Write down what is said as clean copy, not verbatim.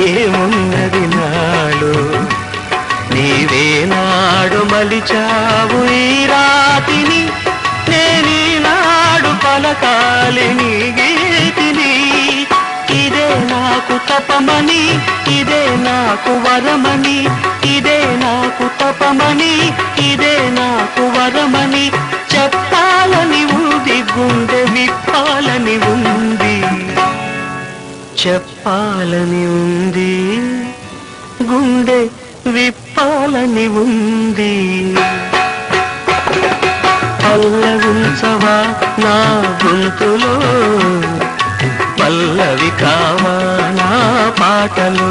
ఏమున్నది నాలో నీవేనాడు మలిచావు ఈ రాతిని నేనీనాడు పలకాలి నీ గీతిని ఇదే నాకు తపమని ఇదే నాకు వరమని ఇదే నాకు తపమని ఇదే నాకు వరమని చెప్పాలని ఉంది గుండె విప్పాలని ఉంది చెప్పాలని ఉంది గుండె విప్పాలని ఉంది పల్లవించవా నా గొంతులో పల్లవి కావా నా పాటలో